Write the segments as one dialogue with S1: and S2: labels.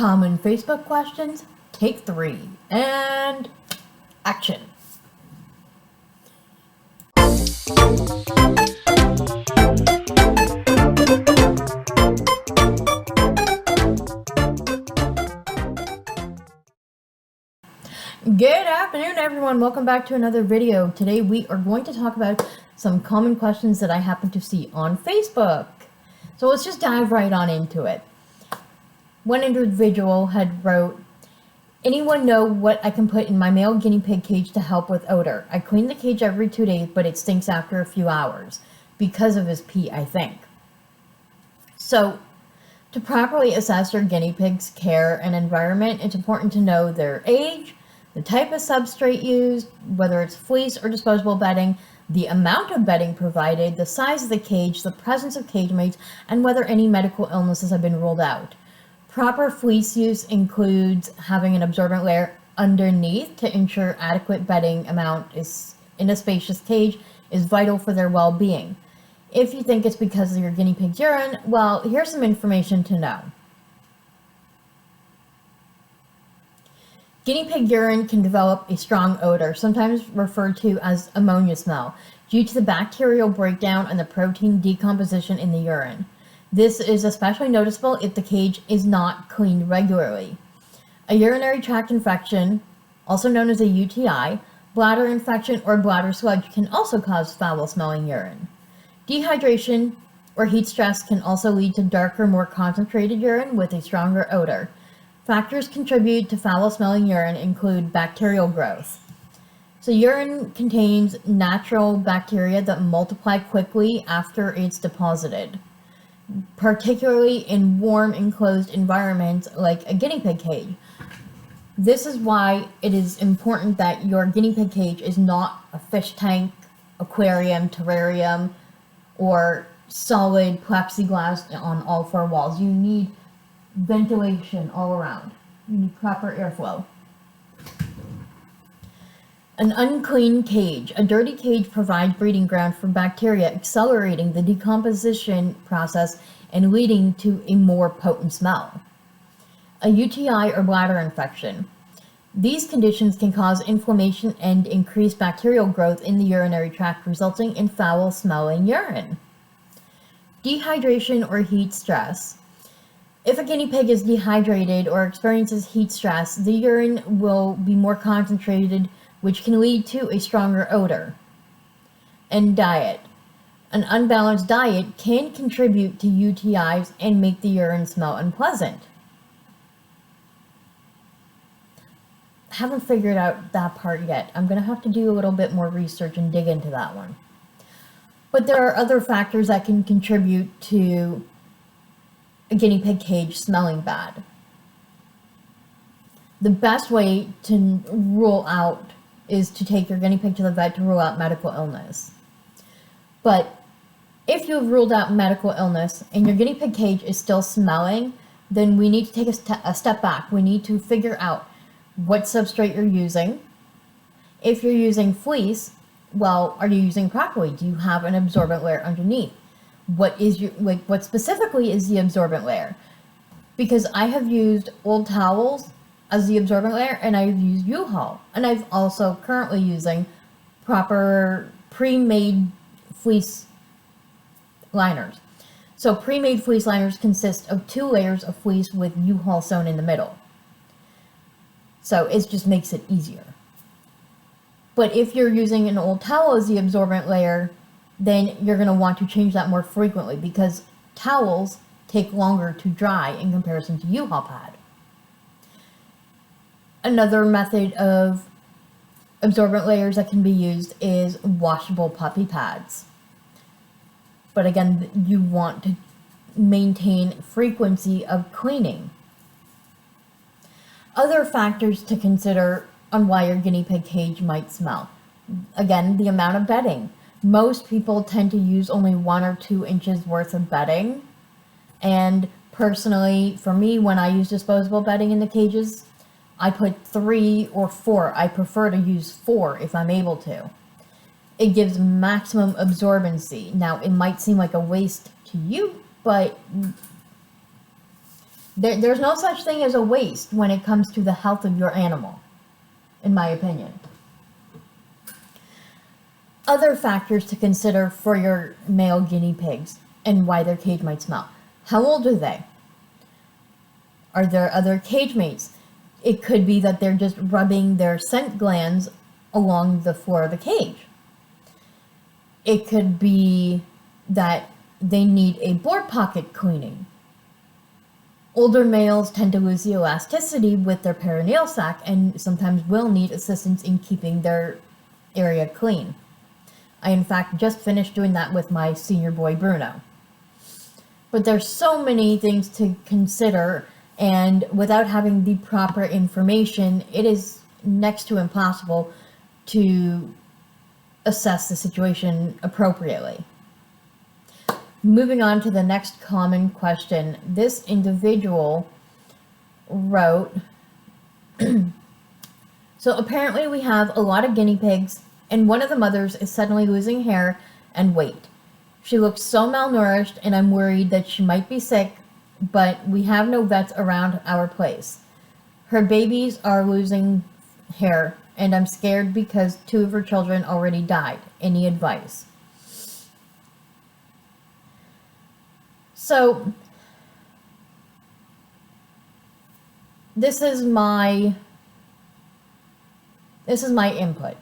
S1: Common Facebook questions, take 3, and action. Good afternoon, everyone. Welcome back to another video. Today we are going to talk about some common questions that I happen to see on Facebook. So let's just dive right on into it. One individual had wrote, anyone know what I can put in my male guinea pig cage to help with odor? I clean the cage every 2 days, but it stinks after a few hours because of his pee, I think. So to properly assess your guinea pig's care and environment, it's important to know their age, the type of substrate used, whether it's fleece or disposable bedding, the amount of bedding provided, the size of the cage, the presence of cage mates, and whether any medical illnesses have been ruled out. Proper fleece use includes having an absorbent layer underneath to ensure adequate bedding amount is in a spacious cage is vital for their well-being. If you think it's because of your guinea pig's urine, well, here's some information to know. Guinea pig urine can develop a strong odor, sometimes referred to as ammonia smell, due to the bacterial breakdown and the protein decomposition in the urine. This is especially noticeable if the cage is not cleaned regularly. A urinary tract infection, also known as a UTI, bladder infection, or bladder sludge can also cause foul-smelling urine. Dehydration or heat stress can also lead to darker, more concentrated urine with a stronger odor. Factors contribute to foul-smelling urine include bacterial growth. So urine contains natural bacteria that multiply quickly after it's deposited, particularly in warm enclosed environments like a guinea pig cage. This is why it is important that your guinea pig cage is not a fish tank, aquarium, terrarium, or solid plexiglass on all 4 walls. You need ventilation all around. You need proper airflow. An unclean cage. A dirty cage provides breeding ground for bacteria, accelerating the decomposition process and leading to a more potent smell. A UTI or bladder infection. These conditions can cause inflammation and increase bacterial growth in the urinary tract, resulting in foul-smelling urine. Dehydration or heat stress. If a guinea pig is dehydrated or experiences heat stress, the urine will be more concentrated, which can lead to a stronger odor. And diet. An unbalanced diet can contribute to UTIs and make the urine smell unpleasant. Haven't figured out that part yet. I'm going to have to do a little bit more research and dig into that one. But there are other factors that can contribute to a guinea pig cage smelling bad. The best way to rule out is to take your guinea pig to the vet to rule out medical illness. But if you've ruled out medical illness and your guinea pig cage is still smelling, then we need to take a step back. We need to figure out what substrate you're using. If you're using fleece, well, are you using properly? Do you have an absorbent layer underneath? What specifically is the absorbent layer? Because I have used old towels as the absorbent layer, and I've used U-Haul, and I've also currently using proper pre-made fleece liners. So pre-made fleece liners consist of 2 layers of fleece with U-Haul sewn in the middle. So it just makes it easier. But if you're using an old towel as the absorbent layer, then you're going to want to change that more frequently because towels take longer to dry in comparison to U-Haul pad. Another method of absorbent layers that can be used is washable puppy pads. But again, you want to maintain frequency of cleaning. Other factors to consider on why your guinea pig cage might smell. Again, the amount of bedding. Most people tend to use only 1 or 2 inches worth of bedding. And personally, for me, when I use disposable bedding in the cages, I put 3 or 4. I prefer to use 4 if I'm able to. It gives maximum absorbency. Now, it might seem like a waste to you, but There's no such thing as a waste when it comes to the health of your animal, in my opinion. Other factors to consider for your male guinea pigs and why their cage might smell. How old are they? Are there other cage mates? It could be that they're just rubbing their scent glands along the floor of the cage. It could be that they need a board pocket cleaning. Older males tend to lose the elasticity with their perineal sac and sometimes will need assistance in keeping their area clean. I, in fact, just finished doing that with my senior boy, Bruno. But there's so many things to consider, and without having the proper information, it is next to impossible to assess the situation appropriately. Moving on to the next common question. This individual wrote, so apparently we have a lot of guinea pigs, and one of the mothers is suddenly losing hair and weight. She looks so malnourished, and I'm worried that she might be sick, but we have no vets around our place. Her babies are losing hair, and I'm scared because 2 of her children already died. Any advice? So, this is my input.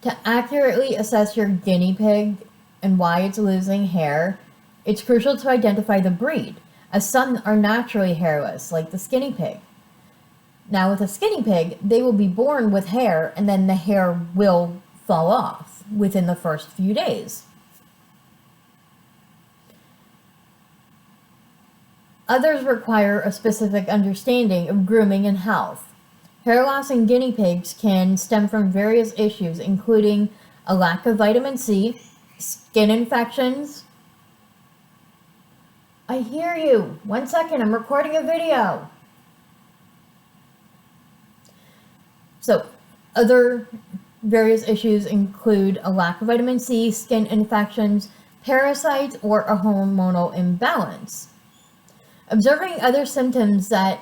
S1: To accurately assess your guinea pig and why it's losing hair, it's crucial to identify the breed, as some are naturally hairless, like the skinny pig. Now, with a skinny pig, they will be born with hair, and then the hair will fall off within the first few days. Others require a specific understanding of grooming and health. Hair loss in guinea pigs can stem from various issues, including a lack of vitamin C, skin infections. I hear you. 1 second, I'm recording a video. So, other various issues include a lack of vitamin C, skin infections, parasites, or a hormonal imbalance. Observing other symptoms, the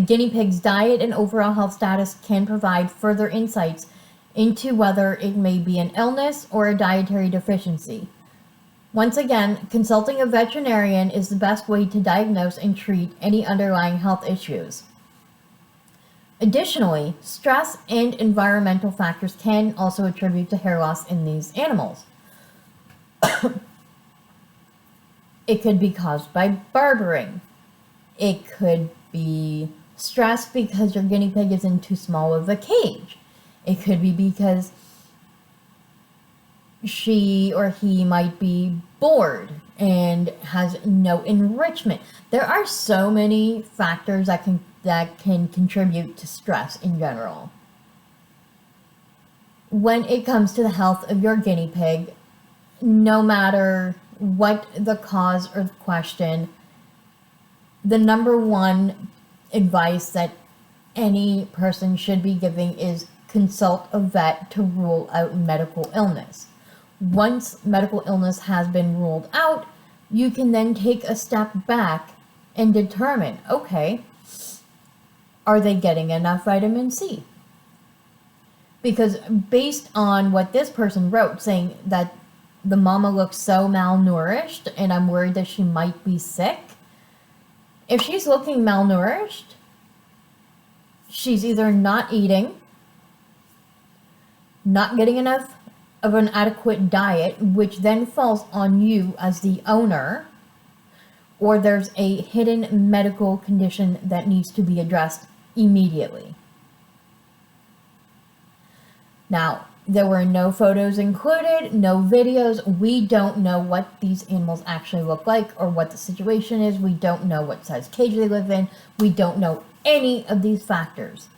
S1: guinea pig's diet and overall health status can provide further insights into whether it may be an illness or a dietary deficiency. Once again, consulting a veterinarian is the best way to diagnose and treat any underlying health issues. Additionally, stress and environmental factors can also attribute to hair loss in these animals. It could be caused by barbering. It could be stress because your guinea pig is in too small of a cage. It could be because she or he might be bored and has no enrichment. There are so many factors that can contribute to stress in general. When it comes to the health of your guinea pig, no matter what the cause or the question, the number one advice that any person should be giving is consult a vet to rule out medical illness. Once medical illness has been ruled out, you can then take a step back and determine, okay, are they getting enough vitamin C? Because based on what this person wrote, saying that the mama looks so malnourished and I'm worried that she might be sick, if she's looking malnourished, she's either not eating, not getting enough of an adequate diet, which then falls on you as the owner, or there's a hidden medical condition that needs to be addressed immediately. Now, there were no photos included, no videos. We don't know what these animals actually look like or what the situation is. We don't know what size cage they live in. We don't know any of these factors.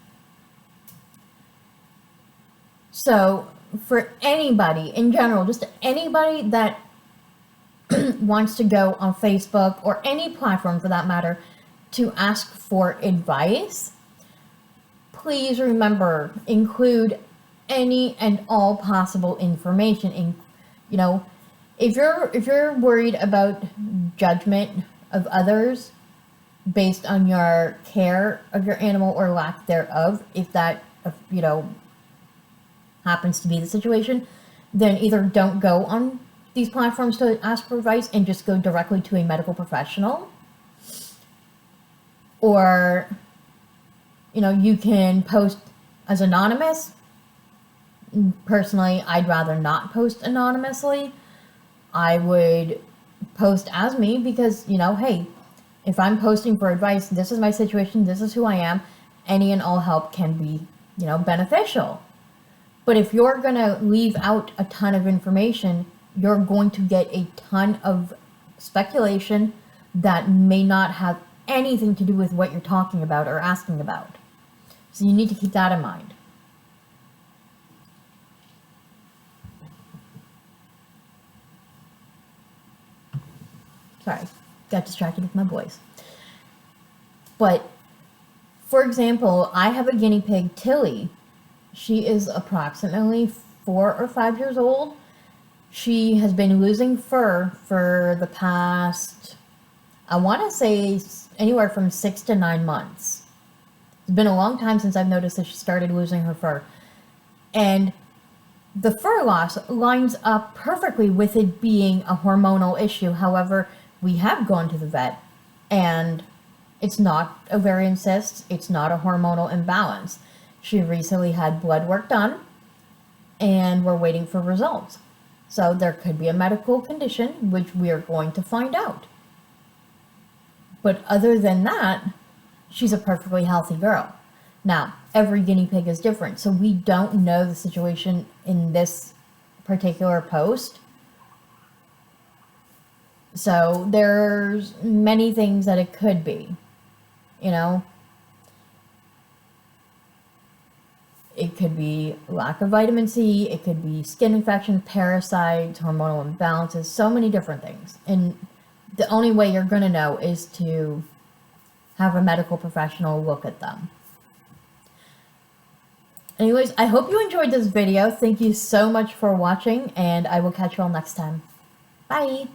S1: So, for anybody in general, just anybody that wants to go on Facebook or any platform for that matter to ask for advice, please remember, include any and all possible information. If you're worried about judgment of others based on your care of your animal or lack thereof, if that, you know, happens to be the situation, then either don't go on these platforms to ask for advice and just go directly to a medical professional. Or, you know, you can post as anonymous. Personally, I'd rather not post anonymously. I would post as me because, you know, hey, if I'm posting for advice, this is my situation, this is who I am, any and all help can be, you know, beneficial. But if you're going to leave out a ton of information, you're going to get a ton of speculation that may not have anything to do with what you're talking about or asking about. So you need to keep that in mind. Sorry, got distracted with my boys. But, for example, I have a guinea pig, Tilly. She is approximately 4 or 5 years old. She has been losing fur for the past, I want to say, anywhere from 6 to 9 months. It's been a long time since I've noticed that she started losing her fur. And the fur loss lines up perfectly with it being a hormonal issue. However, we have gone to the vet, and it's not ovarian cysts, it's not a hormonal imbalance. She recently had blood work done, and we're waiting for results. So there could be a medical condition, which we are going to find out. But other than that, she's a perfectly healthy girl. Now, every guinea pig is different, so we don't know the situation in this particular post. So there's many things that it could be, you know. It could be lack of vitamin C, it could be skin infections, parasites, hormonal imbalances, so many different things. And the only way you're going to know is to have a medical professional look at them. Anyways, I hope you enjoyed this video. Thank you so much for watching, and I will catch you all next time. Bye!